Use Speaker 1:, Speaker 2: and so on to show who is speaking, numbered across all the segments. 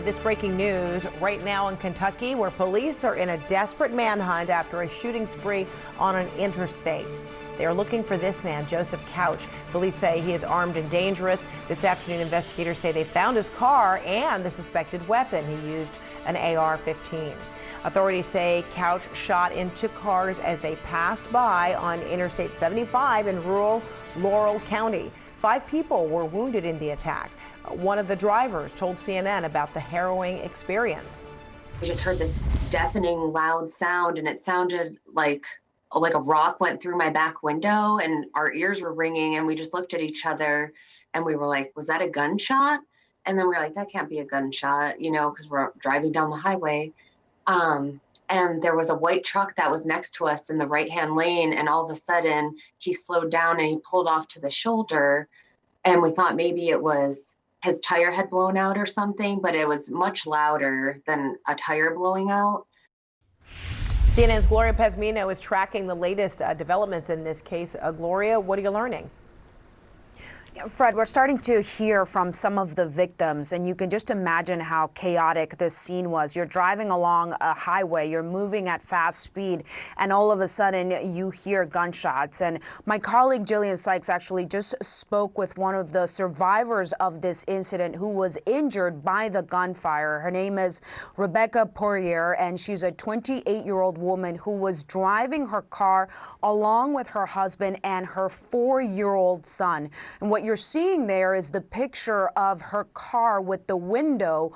Speaker 1: This breaking news right now in Kentucky, where police are in a desperate manhunt after a shooting spree on an interstate. They are looking for this man, Joseph Couch. Police say he is armed and dangerous. This afternoon, investigators say they found his car and the suspected weapon. He used an AR-15. Authorities say Couch shot into cars as they passed by on Interstate 75 in rural Laurel County. 5 people were wounded in the attack. One of the drivers told CNN about the harrowing experience.
Speaker 2: We just heard this deafening loud sound, and it sounded like a rock went through my back window, and our ears were ringing, and we just looked at each other and we were like, was that a gunshot? And then we were like, that can't be a gunshot, because we're driving down the highway. And there was a white truck that was next to us in the right-hand lane, and all of a sudden he slowed down and he pulled off to the shoulder, and we thought maybe it was his tire had blown out or something, but it was much louder than a tire blowing out.
Speaker 1: CNN's Gloria Pezmino is tracking the latest developments in this case. Gloria, what are you learning?
Speaker 3: Fred, we're starting to hear from some of the victims, and you can just imagine how chaotic this scene was. You're driving along a highway, you're moving at fast speed, and all of a sudden you hear gunshots. And my colleague Jillian Sykes actually just spoke with one of the survivors of this incident who was injured by the gunfire. Her name is Rebecca Poirier, and she's a 28-year-old woman who was driving her car along with her husband and her 4-year-old son. And what you're seeing there is the picture of her car with the window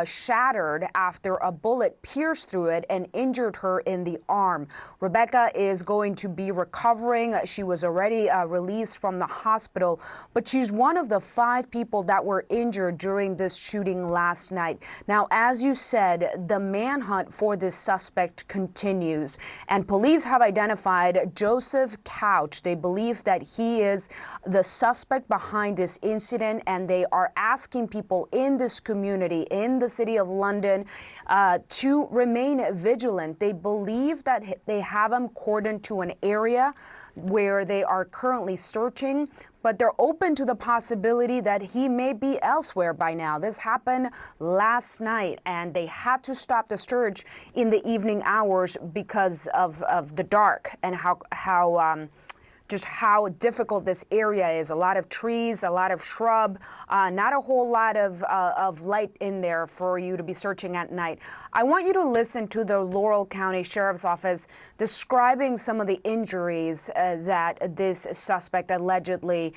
Speaker 3: shattered after a bullet pierced through it and injured her in the arm. Rebecca is going to be recovering. She was already released from the hospital, but she's one of the 5 people that were injured during this shooting last night. Now, as you said, the manhunt for this suspect continues, and police have identified Joseph Couch. They believe that he is the suspect behind this incident, and they are asking people in this community, in the city of London, to remain vigilant. They believe that they have him cordoned to an area where they are currently searching, but they're open to the possibility that he may be elsewhere by now. This happened last night, and they had to stop the search in the evening hours because of the dark and just how difficult this area is. A lot of trees, a lot of shrub, not a whole lot of light in there for you to be searching at night. I want you to listen to the Laurel County Sheriff's Office describing some of the injuries that this suspect allegedly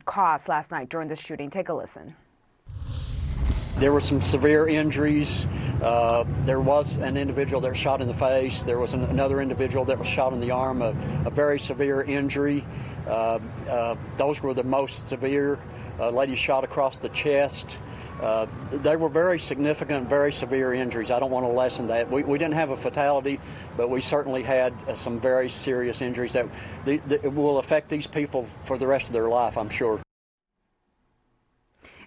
Speaker 3: caused last night during the shooting. Take a listen.
Speaker 4: There were some severe injuries. There was an individual that was shot in the face. There was another individual that was shot in the arm, a very severe injury. Those were the most severe. A lady shot across the chest. They were very significant, very severe injuries. I don't want to lessen that. We didn't have a fatality, but we certainly had some very serious injuries that will affect these people for the rest of their life, I'm sure.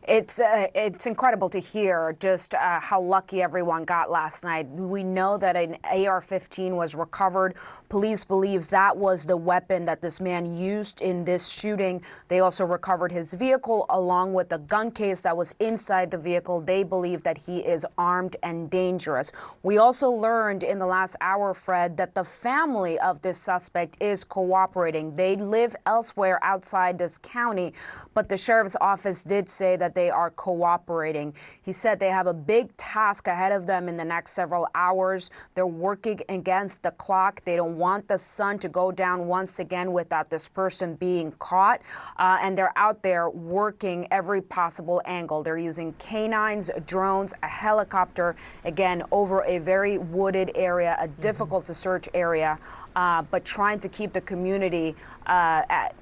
Speaker 3: It's incredible to hear just how lucky everyone got last night. We know that an AR-15 was recovered. Police believe that was the weapon that this man used in this shooting. They also recovered his vehicle along with the gun case that was inside the vehicle. They believe that he is armed and dangerous. We also learned in the last hour, Fred, that the family of this suspect is cooperating. They live elsewhere outside this county, but the sheriff's office did say that they are cooperating. He said they have a big task ahead of them in the next several hours. They're working against the clock. They don't want the sun to go down once again without this person being caught. And they're out there working every possible angle. They're using canines, drones, a helicopter, again, over a very wooded area, a difficult to search area, but trying to keep the community at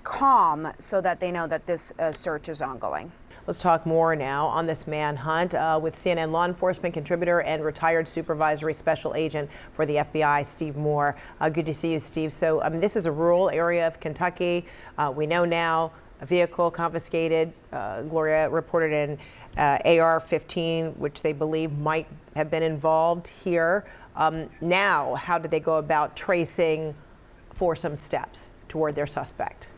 Speaker 3: calm so that they know that this search is ongoing.
Speaker 1: Let's talk more now on this manhunt with CNN law enforcement contributor and retired supervisory special agent for the FBI, Steve Moore. Good to see you, Steve. So this is a rural area of Kentucky. We know now a vehicle confiscated. Gloria reported an AR-15, which they believe might have been involved here. Now, how did they go about tracing for some steps toward their suspect?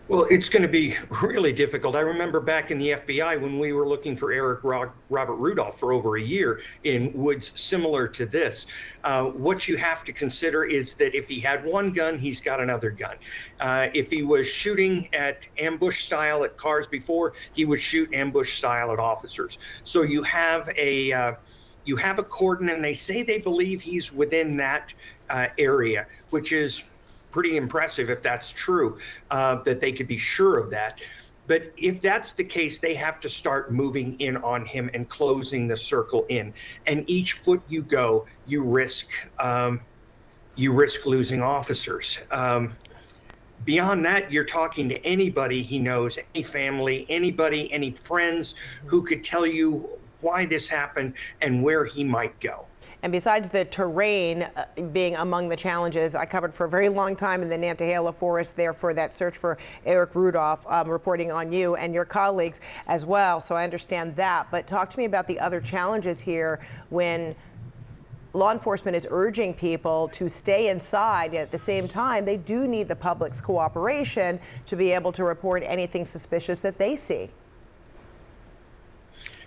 Speaker 5: Well, it's going to be really difficult. I remember back in the FBI when we were looking for Robert Rudolph for over a year in woods similar to this. What you have to consider is that if he had one gun, he's got another gun. If he was shooting at ambush style at cars before, he would shoot ambush style at officers. So you have a cordon, and they say they believe he's within that area, which is pretty impressive if that's true, that they could be sure of that. But if that's the case, they have to start moving in on him and closing the circle in. And each foot you go, you risk losing officers. Beyond that, you're talking to anybody he knows, any family, anybody, any friends who could tell you why this happened and where he might go.
Speaker 1: And besides the terrain being among the challenges, I covered for a very long time in the Nantahala Forest there for that search for Eric Rudolph, reporting on you and your colleagues as well. So I understand that. But talk to me about the other challenges here when law enforcement is urging people to stay inside. Yet at the same time, they do need the public's cooperation to be able to report anything suspicious that they see.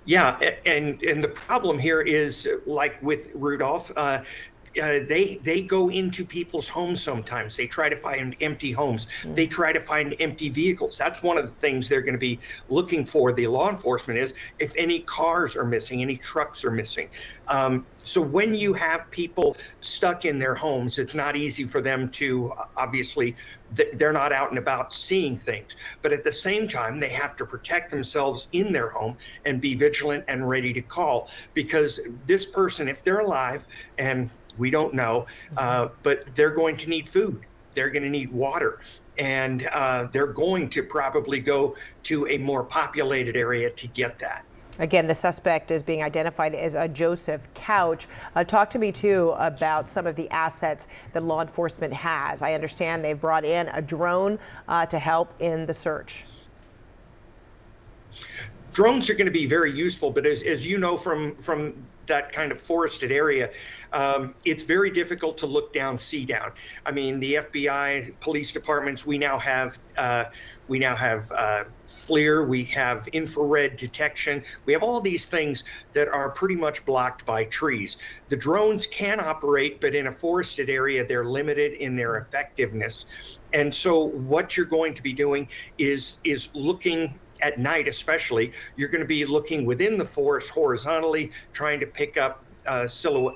Speaker 5: Yeah, and the problem here is, like with Rudolph, they go into people's homes sometimes. They try to find empty homes. They try to find empty vehicles. That's one of the things they're going to be looking for, the law enforcement, is if any cars are missing, any trucks are missing. So when you have people stuck in their homes, it's not easy for them to, obviously, they're not out and about seeing things. But at the same time, they have to protect themselves in their home and be vigilant and ready to call. Because this person, if they're alive, and we don't know, but they're going to need food. They're going to need water. And they're going to probably go to a more populated area to get that.
Speaker 1: Again, the suspect is being identified as Joseph Couch. Talk to me, too, about some of the assets that law enforcement has. I understand they've brought in a drone to help in the search.
Speaker 5: Drones are going to be very useful, but as you know from that kind of forested area, it's very difficult to look down, see down. I mean, the FBI, police departments, we now have FLIR, we have infrared detection. We have all these things that are pretty much blocked by trees. The drones can operate, but in a forested area, they're limited in their effectiveness. And so what you're going to be doing is looking at night, especially, you're going to be looking within the forest horizontally, trying to pick up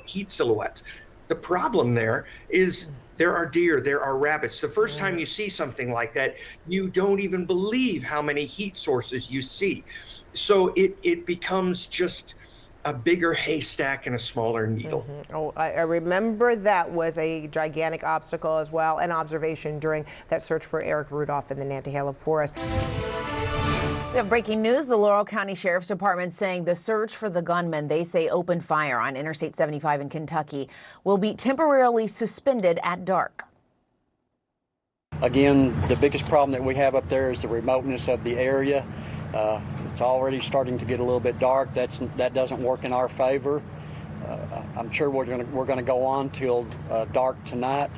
Speaker 5: heat silhouettes. The problem there is there are deer, there are rabbits. The first time you see something like that, you don't even believe how many heat sources you see. So it becomes just a bigger haystack and a smaller needle.
Speaker 1: Oh, I remember that was a gigantic obstacle as well, an observation during that search for Eric Rudolph in the Nantahala Forest.
Speaker 3: We have breaking news. The Laurel County Sheriff's Department saying the search for the gunman they say opened fire on Interstate 75 in Kentucky will be temporarily suspended at dark.
Speaker 4: Again, the biggest problem that we have up there is the remoteness of the area. It's already starting to get a little bit dark. That doesn't work in our favor. I'm sure we're going to go on till dark tonight.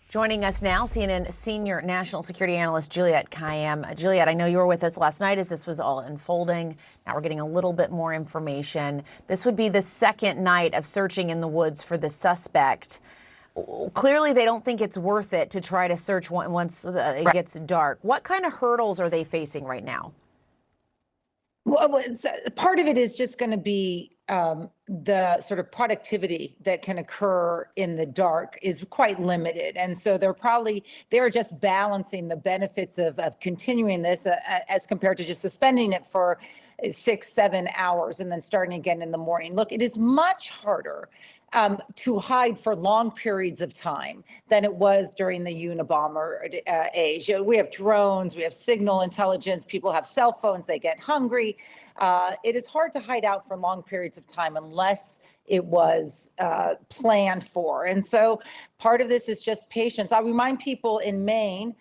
Speaker 3: Joining us now, CNN senior national security analyst Juliette Kayyem. Juliette, I know you were with us last night as this was all unfolding. Now we're getting a little bit more information. This would be the second night of searching in the woods for the suspect. Clearly, they don't think it's worth it to try to search once it gets dark. What kind of hurdles are they facing right now?
Speaker 6: Well, part of it is just going to be the sort of productivity that can occur in the dark is quite limited. And so they're just balancing the benefits of continuing this as compared to just suspending it for 6-7 hours and then starting again in the morning. Look, it is much harder to hide for long periods of time than it was during the Unabomber age. We have drones, we have signal intelligence, people have cell phones, they get hungry. It is hard to hide out for long periods of time unless it was planned for. And so part of this is just patience. I'll remind people in Maine,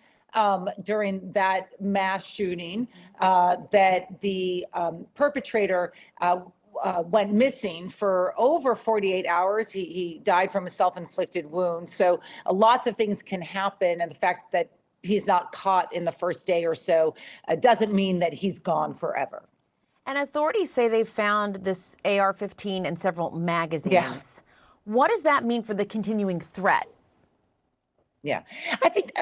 Speaker 6: during that mass shooting, that the perpetrator went missing for over 48 hours. He died from a self-inflicted wound. So lots of things can happen. And the fact that he's not caught in the first day or so doesn't mean that he's gone forever.
Speaker 7: And authorities say they found this AR-15 in several magazines.
Speaker 6: Yeah.
Speaker 7: What does that mean for the continuing threat?
Speaker 6: Yeah, I think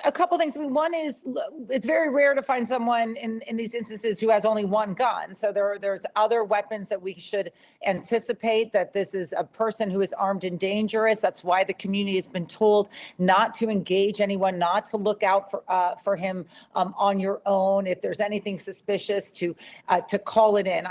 Speaker 6: a couple things. I mean, one is it's very rare to find someone in these instances who has only one gun. So there's other weapons that we should anticipate that this is a person who is armed and dangerous. That's why the community has been told not to engage anyone, not to look out for him on your own. If there's anything suspicious, to call it in.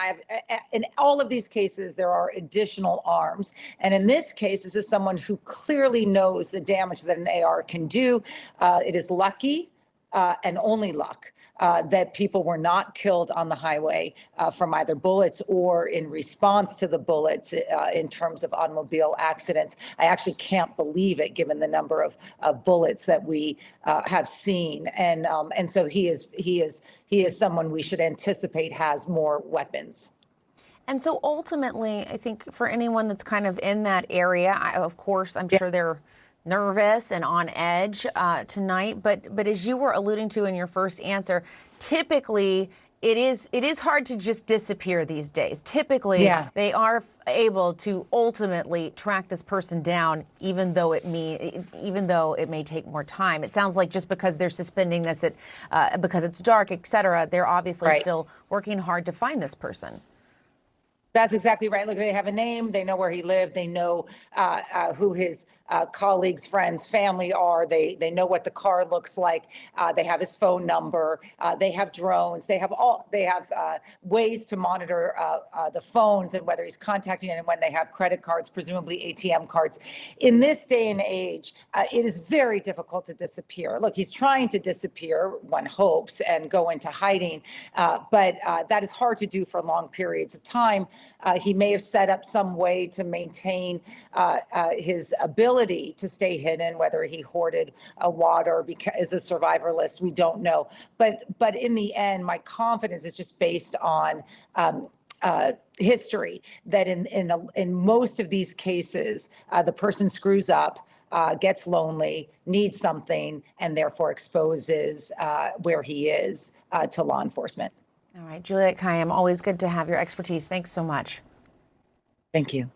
Speaker 6: In all of these cases, there are additional arms. And in this case, this is someone who clearly knows the damage that an AR can do. It is lucky and only luck that people were not killed on the highway from either bullets or in response to the bullets in terms of automobile accidents. I actually can't believe it, given the number of bullets that we have seen. And so he is someone we should anticipate has more weapons.
Speaker 7: And so ultimately, I think for anyone that's kind of in that area, of course, I'm sure they're nervous and on edge tonight. But as you were alluding to in your first answer, typically it is hard to just disappear these days. Typically, they are able to ultimately track this person down, even though it may take more time. It sounds like just because they're suspending this, because it's dark, et cetera, they're obviously still working hard to find this person.
Speaker 6: That's exactly right. Look, they have a name. They know where he lived. They know who his colleagues, friends, family are. They know what the car looks like. They have his phone number. They have drones. They have ways to monitor the phones and whether he's contacting and when they have credit cards, presumably ATM cards. In this day and age, it is very difficult to disappear. Look, he's trying to disappear, one hopes, and go into hiding, but that is hard to do for long periods of time. He may have set up some way to maintain his ability to stay hidden, whether he hoarded water because is a survivalist, we don't know. But in the end, my confidence is just based on history that in most of these cases, the person screws up, gets lonely, needs something, and therefore exposes where he is to law enforcement.
Speaker 7: All right, Juliette Kayyem, always good to have your expertise. Thanks so much.
Speaker 6: Thank you.